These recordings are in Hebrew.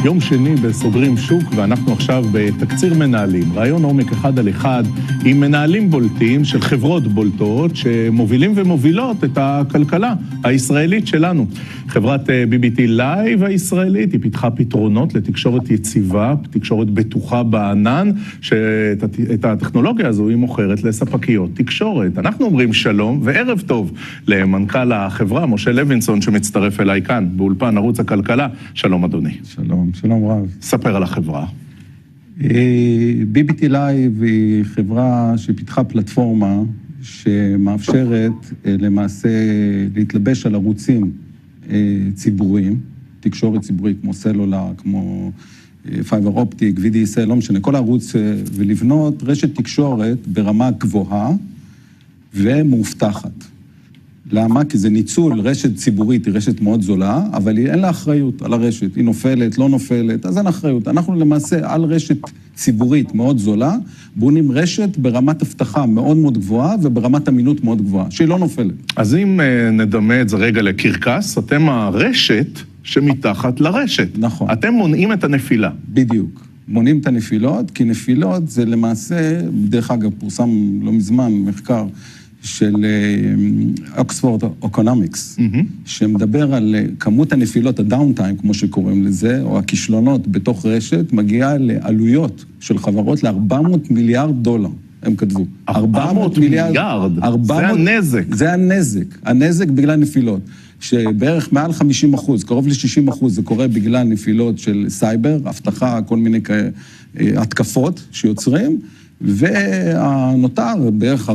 יום שני בסוגרים שוק, ואנחנו עכשיו בתקציר מנהלים, רעיון עומק אחד על אחד, עם מנהלים בולטים של חברות בולטות, שמובילים ומובילות את הכלכלה הישראלית שלנו. חברת BBT Live הישראלית, היא פיתחה פתרונות לתקשורת יציבה, תקשורת בטוחה בענן, שאת הטכנולוגיה הזו היא מוכרת לספקיות תקשורת. אנחנו אומרים שלום וערב טוב למנכ"ל החברה, משה לוינסון, שמצטרף אליי כאן, באולפן ערוץ הכלכלה. שלום אדוני. שלום, שלום רב. ספר על החברה. BBT Live היא חברה שפיתחה פלטפורמה שמאפשרת למעשה להתלבש על ערוצים ציבוריים, תקשורת ציבורית כמו סלולר, כמו פייבר אופטיק, VDSL, לא משנה, כל הערוץ, ולבנות רשת תקשורת ברמה גבוהה ומאובטחת. למה? כי זה ניצול, רשת ציבורית היא רשת מאוד זולה, אבל אין לה אחריות על הרשת, היא נופלת, לא נופלת, אז אין אחריות. אנחנו למעשה על רשת ציבורית מאוד זולה, בונים רשת ברמת הבטחה מאוד מאוד גבוהה, וברמת אמינות מאוד גבוהה, שהיא לא נופלת. אז אם נדמה את זה רגע לקרקס, אתם הרשת שמתחת לרשת. נכון. אתם מונעים את הנפילה. בדיוק. מונעים את הנפילות, כי נפילות זה למעשה, דרך אגב, פורסם לא מזמן מחקר, של אוקספורד אקונומיקס, שמדבר על כמות הנפילות, הדאונטיים, כמו שקוראים לזה, או הכישלונות בתוך רשת, מגיעה לעלויות של חברות ל$400 מיליארד. הם כתבו. 400 מיליארד? זה הנזק. זה הנזק. הנזק בגלל נפילות. שבערך מעל 50%, קרוב ל-60%, זה קורה בגלל נפילות של סייבר, הבטחה, כל מיני התקפות שיוצרים, והנותר, בערך 40%,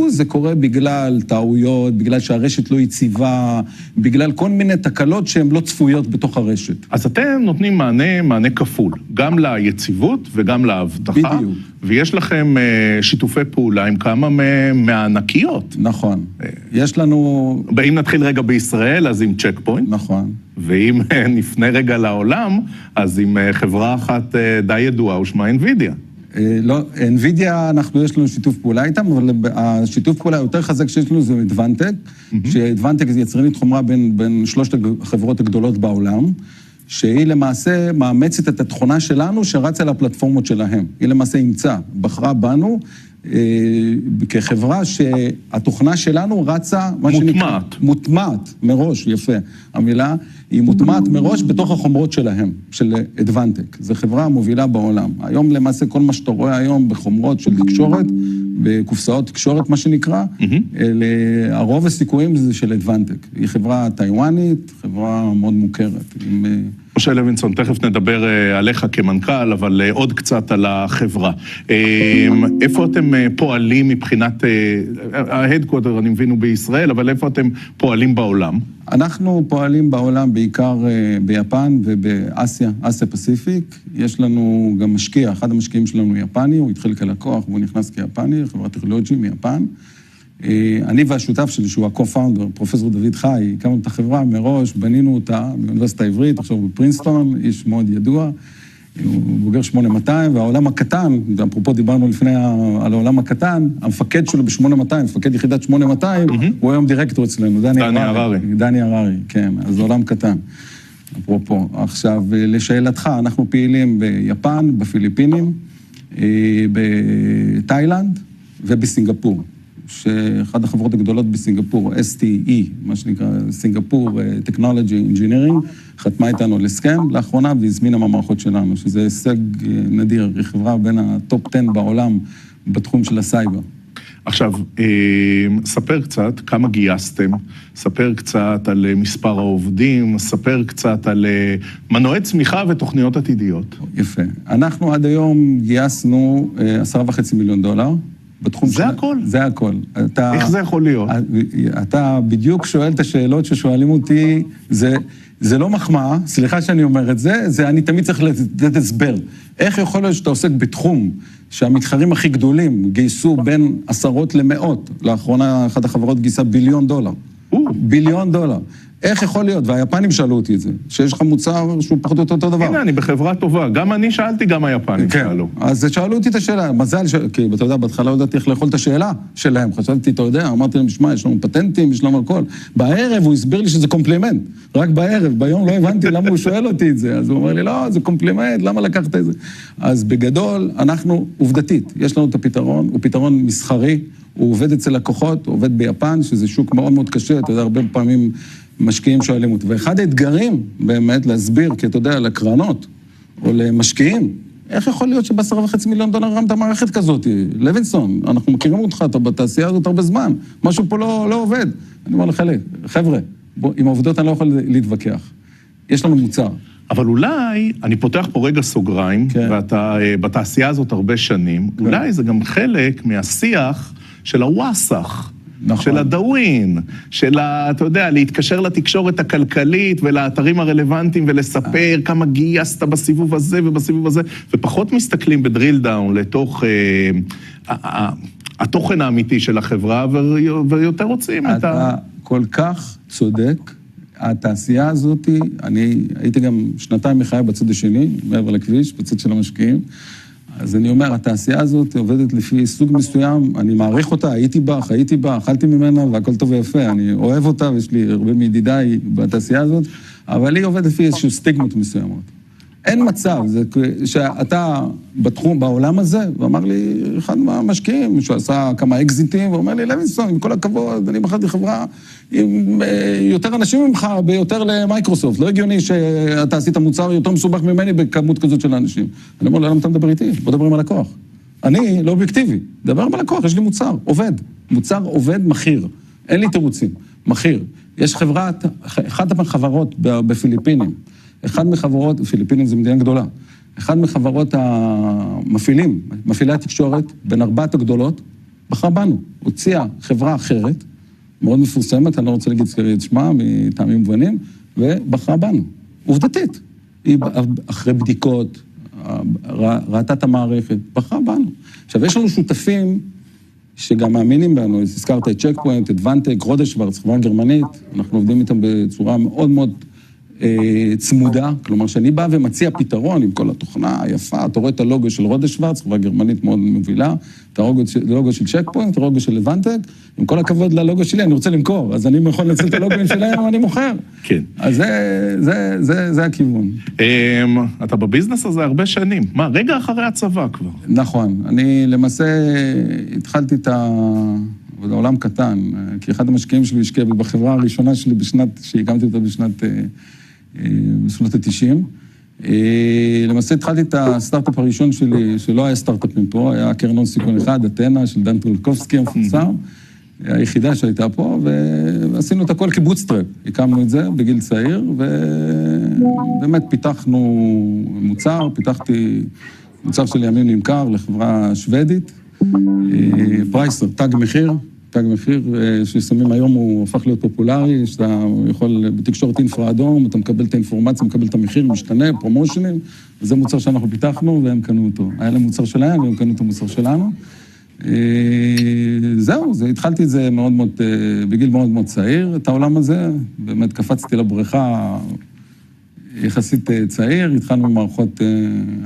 זה קורה בגלל טעויות, בגלל שהרשת לא יציבה, בגלל כל מיני תקלות שהן לא צפויות בתוך הרשת. אז אתם נותנים מענה כפול, גם ליציבות וגם להבטחה. בדיוק. ויש לכם שיתופי פעולה עם כמה מהענקיות. נכון. יש לנו... אם נתחיל רגע בישראל, אז עם צ'ק פוינט. נכון. ואם נפנה רגע לעולם, אז עם חברה אחת די ידועה ושמה NVIDIA. לא, NVIDIA, יש לנו שיתוף פעולה איתם, אבל השיתוף פעולה היותר חזק שיש לנו זה אדוונטק, שאדוונטק זה יצרנית חומרה בין שלושת החברות הגדולות בעולם, שהיא למעשה מאמצת את התכונה שלנו שרצה לפלטפורמות שלהם. היא למעשה אימצה, בחרה בנו, כחברה שהתוכנה שלנו רצה, מה שנקרא... מוטמעת מראש, יפה. המילה היא מוטמעת מראש בתוך החומרות שלהם, של אדוונטק. זו חברה מובילה בעולם. היום למעשה כל מה שאתה רואה היום בחומרות של תקשורת, בקופסאות תקשורת, מה שנקרא, הרוב הסיכויים זה של אדוונטק. היא חברה טיוואנית, חברה מאוד מוכרת. משה לוינסון, תכף נדבר עליך כמנכ"ל, אבל עוד קצת על החברה. איפה אתם פועלים מבחינת, ההדקווטר, אני מבין, הוא בישראל, אבל איפה אתם פועלים בעולם? אנחנו פועלים בעולם בעיקר ביפן ובאסיה, אסיה פסיפיק. יש לנו גם משקיע, אחד המשקיעים שלנו יפני, הוא התחיל כלקוח והוא נכנס כיפני, חברת טכנולוגיה מיפן. אני והשותף שלי, שהוא ה-co-founder, פרופסור דוד חי, הקמנו את החברה מראש, בנינו אותה באוניברסיטה העברית, עכשיו הוא בפרינסטון, איש מאוד ידוע, הוא בוגר 8200, והעולם הקטן, אפרופו דיברנו לפני על העולם הקטן, המפקד שלו ב-8200, מפקד יחידת 8200, הוא היום דירקטור אצלנו, דני הררי. דני הררי, כן, אז זה עולם קטן, אפרופו. עכשיו, לשאלתך, אנחנו פעילים ביפן, בפיליפינים, בתאילנד ובסינגפור. שאחת החברות הגדולות בסינגפור, STE, מה שנקרא, סינגפור Technology Engineering, חתמה איתנו על הסכם לאחרונה והזמינה מהמערכות שלנו, שזה הישג נדיר, היא חברה בין הטופ 10 בעולם בתחום של הסייבר. עכשיו, ספר קצת כמה גייסתם, ספר קצת על מספר העובדים, ספר קצת על מנועי צמיחה ותוכניות עתידיות. יפה. אנחנו עד היום גייסנו $10.5 מיליון. זה הכל? זה הכל. איך זה יכול להיות? אתה בדיוק שואל את השאלות ששואלים אותי, זה לא מחמאה, סליחה שאני אומר את זה, אני תמיד צריך לתת הסבר. איך יכול להיות שאתה עוסק בתחום שהמתחרים הכי גדולים גייסו בין עשרות למאות, לאחרונה אחת החברות גייסה $1 ביליון. $1 ביליון. איך יכול להיות? והיפנים שאלו אותי את זה, שיש לך מוצר שהוא פחות או יותר אותו דבר. הנה, אני בחברה טובה. גם אני שאלתי, גם היפנים שאלו. אז שאלו אותי את השאלה, מזל, כי אתה יודע, בהתחלה לא ידעתי איך לאכול את השאלה שלהם. חשבתי, אתה יודע, אמרתי להם, שמע, יש לנו פטנטים, יש לנו הכל. בערב הוא הסביר לי שזה קומפלימנט. רק בערב, ביום לא הבנתי למה הוא שואל אותי את זה. אז הוא אומר לי, לא, זה קומפלימנט, למה לקחת את זה? אז בגדול, אנחנו, עובדתית, יש לנו את הפתרון, הוא פתרון מסחרי, הוא עובד אצל לקוחות, הוא עובד ביפן, שזה שוק מאוד מאוד קשה, אתה יודע, הרבה פעמים משקיעים שואלים אותי. ואחד האתגרים באמת להסביר, כי אתה יודע, לקרנות או למשקיעים, איך יכול להיות ב$10.5 מיליון רמת מערכת כזאת? לוינסון, אנחנו מכירים אותך, אתה בתעשייה הזאת הרבה זמן, משהו פה לא עובד. אני אומר לך, חבר'ה, עם העובדות אני לא יכול להתווכח. יש לנו מוצר. אבל אולי, אני פותח פה רגע סוגריים, ואתה בתעשייה הזאת הרבה שנים, אולי זה גם חלק מהשיח של הוואסח. נכון. של הדאווין, אתה יודע, להתקשר לתקשורת הכלכלית ולאתרים הרלוונטיים ולספר כמה גייסת בסיבוב הזה ובסיבוב הזה, ופחות מסתכלים בדריל דאון לתוך התוכן האמיתי של החברה, ויותר רוצים את אתה כל כך צודק. התעשייה הזאת, אני הייתי גם 2 מחיי בצד השני, מעבר לכביש, בצד של המשקיעים, אז אני אומר, התעשייה הזאת עובדת לפי סוג מסוים, אני מעריך אותה, הייתי בה, חייתי בה, אכלתי ממנה והכל טוב ויפה, אני אוהב אותה ויש לי הרבה מידידיי בתעשייה הזאת, אבל היא עובדת לפי איזשהו סטיגמות מסוימות. אין מצב, זה שאתה בתחום, בעולם הזה, ואמר לי אחד מהמשקיעים, שעשה כמה אקזיטים, ואומר לי, לוינסון, עם כל הכבוד, אני בחרתי חברה עם יותר אנשים ממך, ביותר למייקרוסופט. לא הגיוני שאתה עשית מוצר יותר מסובך ממני בכמות כזאת של האנשים. אני אומר, למה אתה מדבר איתי? בוא דבר עם הלקוח. אני לא אובייקטיבי, דבר עם הלקוח, יש לי מוצר, עובד. מוצר עובד, מחיר. אין לי תירוצים, מחיר. יש אחת מהחברות בפיליפינים, אחד מחברות, פיליפינים זה מדינה גדולה, אחד מחברות המפעילים, מפעילי התקשורת, בין 4 הגדולות, בחר בנו, הוציאה חברה אחרת, מאוד מפורסמת, אני לא רוצה להגיד את שמה, מטעמים מובנים, ובחרה בנו, עובדתית. היא אחרי בדיקות, ראתה את המערכת, בחרה בנו. עכשיו, יש לנו שותפים שגם מאמינים בנו, הזכרת את צ'ק פוינט, את ונטק, רודשוורץ, חברה גרמנית, אנחנו עובדים איתם בצורה מאוד מאוד צמודה, כלומר שאני בא ומציע פתרון עם כל התוכנה היפה, אתה רואה את הלוגו של רודשוורץ, חברה גרמנית מאוד מובילה, את הלוגו של צ'ק פוינט, את הלוגו של ונטק, עם כל הכבוד ללוגו שלי, אני רוצה למכור, אז אני יכול לנצל את הלוגוים שלהם, אני מוכר. כן. אז זה הכיוון. אתה בביזנס הזה הרבה שנים. מה, רגע אחרי הצבא כבר? נכון. אני למעשה התחלתי את העולם קטן, כי אחד המשקיעים שלי השקיע בחברה הראשונה שלי שהקמתי אותה בשנות ה-90. למעשה התחלתי את הסטארט-אפ הראשון שלי, שלא היה סטארט-אפים פה, היה קרן הון סיכון אחד, אתנה, של דן טרולקובסקי המפורסם, היחידה שהייתה פה, ועשינו את הכל כבוטסטראפ. הקמנו את זה בגיל צעיר, ובאמת פיתחנו פיתחתי מוצר של ימים נמכר לחברה שוודית, פרייסר, תג מחיר ששמים היום הוא הפך להיות פופולרי, שאתה יכול בתקשורת אינפרה אדום, אתה מקבל את האינפורמציה, מקבל את המחיר, משתנה, פרומושנים, וזה מוצר שאנחנו פיתחנו והם קנו אותו. היה להם מוצר שלהם והם קנו את המוצר שלנו. זהו, התחלתי את זה בגיל מאוד מאוד צעיר, את העולם הזה, באמת קפצתי לבריכה יחסית צעיר, התחלנו במערכות,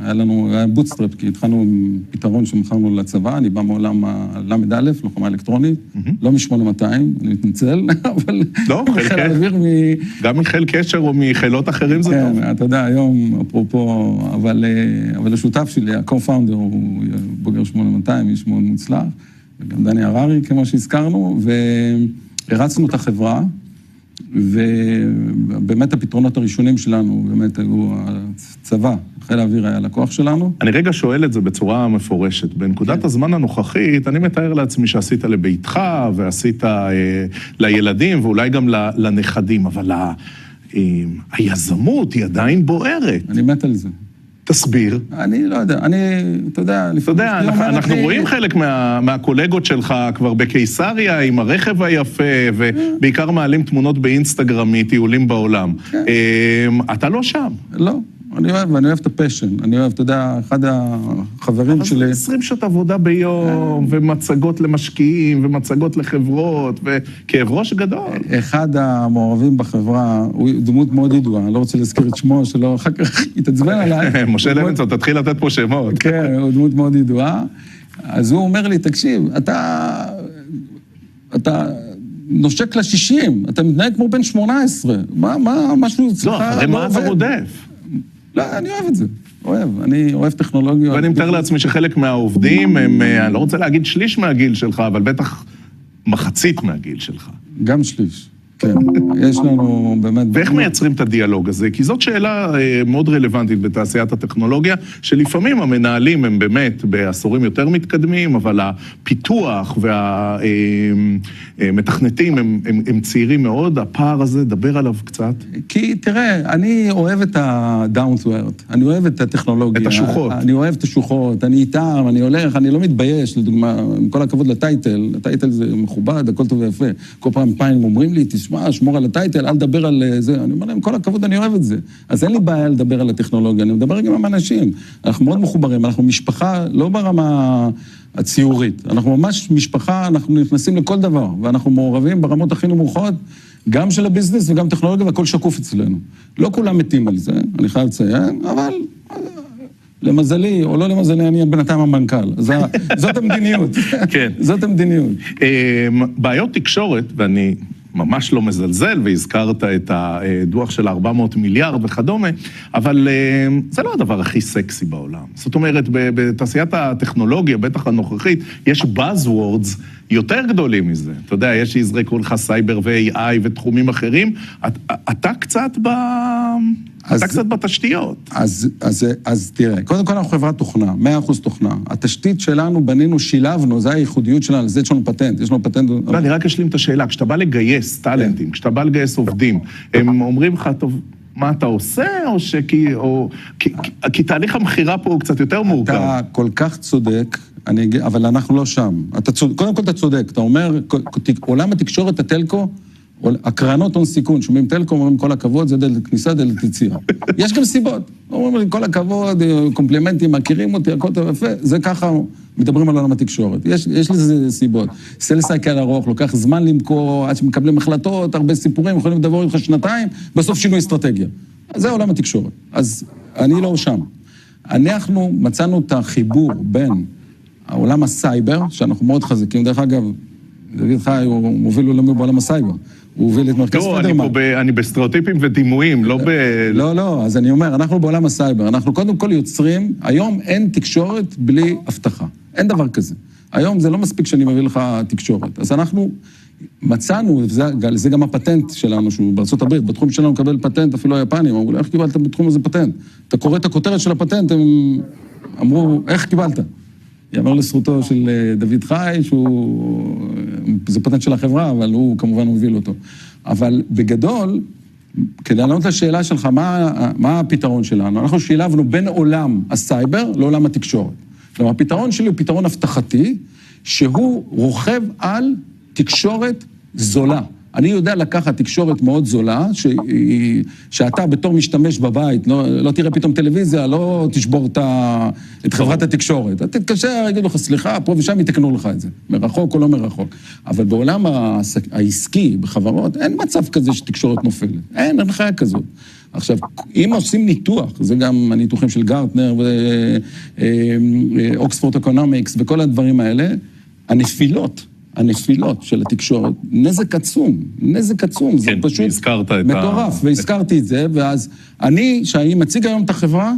היה בוטסטראפ, כי התחלנו עם פתרון שמכרנו לצבא, אני בא מעולם הלמד א', לוחמה אלקטרונית, לא מ-8200, אני מתנצל, אבל... לא, גם מחיל קשר או מחילות אחרים זה טוב. כן, אתה יודע, היום, אפרופו, אבל השותף שלי, ה-co-founder, הוא בוגר 8200, איש מאוד מוצלח, וגם דני הררי, כמו שהזכרנו, והרצנו את החברה, ובאמת הפתרונות הראשונים שלנו, באמת היו הצבא, חיל האוויר היה לקוח שלנו. אני רגע שואל את זה בצורה מפורשת. בנקודת הזמן הנוכחית, אני מתאר לעצמי שעשית לביתך, ועשית לילדים, ואולי גם לנכדים, אבל היזמות היא עדיין בוערת. אני מת על זה. תסביר. אני לא יודע, אתה יודע, אנחנו רואים חלק מהקולגות שלך כבר בקיסריה, עם הרכב היפה, ובעיקר מעלים תמונות באינסטגרם מטיולים בעולם. אתה לא שם. לא, אני אוהב את הפשן, אני אוהב, אתה יודע, אחד החברים שלי... 20 שעות עבודה ביום, ומצגות למשקיעים, ומצגות לחברות, וכאב ראש גדול. אחד המעורבים בחברה, הוא דמות מאוד ידועה, אני לא רוצה להזכיר את שמו, שלא אחר כך יתעצבן עליי. משה לוינסון, תתחיל לתת פה שמות. כן, הוא דמות מאוד ידועה. אז הוא אומר לי, תקשיב, אתה נושק ל-60, אתה מתנהג כמו בן 18, משהו צריך... לא, אחרי מה אתה רודף? לא, אני אוהב את זה, אני אוהב טכנולוגיה. ואני מתאר לעצמי שחלק מהעובדים הם, אני לא רוצה להגיד שליש מהגיל שלך, אבל בטח מחצית מהגיל שלך. גם שליש, כן. יש לנו באמת... ואיך מייצרים את הדיאלוג הזה? כי זאת שאלה מאוד רלוונטית בתעשיית הטכנולוגיה, שלפעמים המנהלים הם באמת בעשורים יותר מתקדמים, אבל הפיתוח והמתכנתים הם צעירים מאוד. הפער הזה, דבר עליו קצת. כי תראה, אני אוהב את ה-down to earth, אני אוהב את הטכנולוגיה. את השוחות. אני אוהב את השוחות, אני איתם, אני הולך, אני לא מתבייש, לדוגמה, עם כל הכבוד לטייטל, הטייטל זה מכובד, הכל טוב ויפה. כל פעם פעמים אומרים לי, תשמע, שמור על הטייטל, אל תדבר על זה. אני אומר להם, כל הכבוד, אני אוהב את זה. אז אין לי בעיה לדבר על הטכנולוגיה, אני מדבר גם עם אנשים. אנחנו מאוד מחוברים, אנחנו משפחה, לא ברמה הציורית. אנחנו ממש משפחה, אנחנו נכנסים לכל דבר, ואנחנו מעורבים ברמות הכי נמוכות, גם של הביזנס וגם טכנולוגיה, והכל שקוף אצלנו. לא כולם מתים על זה, אני חייב לציין, אבל למזלי, או לא למזלי, אני בינתיים המנכ"ל. זאת המדיניות. כן. זאת המדיניות. בעיות תקשורת, ואני ממש לא מזלזל, והזכרת את הדוח של 400 מיליארד וכדומה, אבל זה לא הדבר הכי סקסי בעולם. זאת אומרת, בתעשיית הטכנולוגיה, בטח הנוכחית, יש buzzwords יותר גדולים מזה. אתה יודע, יש שיזרקו לך סייבר ו-AI ותחומים אחרים. אתה קצת בתשתיות. אז תראה, קודם כל אנחנו חברת תוכנה, 100% תוכנה. התשתית שלנו בנינו, שילבנו, זה הייחודיות שלנו, זה יש לנו פטנט, יש לנו פטנט... לא, אני רק אשלים את השאלה, כשאתה בא לגייס טלנטים, כשאתה בא לגייס עובדים, הם אומרים לך, טוב, מה אתה עושה, כי תהליך המחירה פה הוא קצת יותר מורכב. אתה כל כך צודק, אבל אנחנו לא שם. קודם כל אתה צודק, אתה אומר, עולם התקשורת, הטלקו, הקרנות הון סיכון, שומעים טלקום, אומרים כל הכבוד, זה דלת כניסה, דלת יציאה. יש גם סיבות. אומרים כל הכבוד, קומפלימנטים, מכירים אותי, הכל טוב יפה, זה ככה מדברים על עולם התקשורת. יש לזה סיבות. סל סייקל ארוך, לוקח זמן למכור, עד שמקבלים החלטות, הרבה סיפורים, יכולים לדבר איתך שנתיים, בסוף שינוי אסטרטגיה. זה עולם התקשורת. אז אני לא שם. אנחנו מצאנו את החיבור בין העולם הסייבר, שאנחנו מאוד חזקים, דרך אגב, דוד חי, הוא מוביל עולמי בעולם הסייבר. הוא הוביל את מרכז פדרמן. לא, אני בסטריאוטיפים ודימויים, לא ב... לא, אז אני אומר, אנחנו בעולם הסייבר, אנחנו קודם כל יוצרים, היום אין תקשורת בלי הבטחה. אין דבר כזה. היום זה לא מספיק שאני מביא לך תקשורת. אז אנחנו מצאנו, זה גם הפטנט שלנו, שהוא בארצות הברית, בתחום שלנו מקבל פטנט, אפילו היפנים, אמרו, איך קיבלת בתחום הזה פטנט? אתה קורא את הכותרת של הפטנט, הם אמרו, איך קיבלת? יאמר לזכותו של דוד חי, זה פטנט של החברה, אבל הוא כמובן הוביל אותו. אבל בגדול, כדי לענות לשאלה שלך, מה הפתרון שלנו? אנחנו שילבנו בין עולם הסייבר לעולם התקשורת. כלומר, הפתרון שלי הוא פתרון הבטחתי, שהוא רוכב על תקשורת זולה. אני יודע לקחת תקשורת מאוד זולה, שאתה בתור משתמש בבית, לא תראה פתאום טלוויזיה, לא תשבור את חברת התקשורת. אתה תתקשר, יגידו לך, סליחה, פה ושם יתקנו לך את זה, מרחוק או לא מרחוק. אבל בעולם העסקי, בחברות, אין מצב כזה שתקשורת נופלת. אין הנחיה כזאת. עכשיו, אם עושים ניתוח, זה גם הניתוחים של גרטנר ואוקספורד אקונומיקס וכל הדברים האלה, הנפילות של התקשורת, נזק עצום, זה פשוט מטורף, והזכרתי את זה, ואז שאני מציג היום את החברה,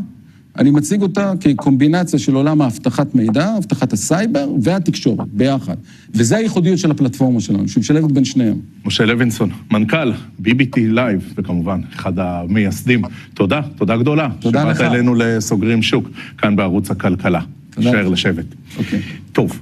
אני מציג אותה כקומבינציה של עולם האבטחת מידע, אבטחת הסייבר והתקשורת, ביחד. וזה הייחודיות של הפלטפורמה שלנו, שמשלבת בין שניהם. משה לוינסון, מנכ"ל, BBT Live, וכמובן, אחד המייסדים. תודה גדולה. תודה לך. שבאת אלינו לסוגרים שוק, כאן בערוץ הכלכלה. תודה. שער לשבת. אוקיי. טוב.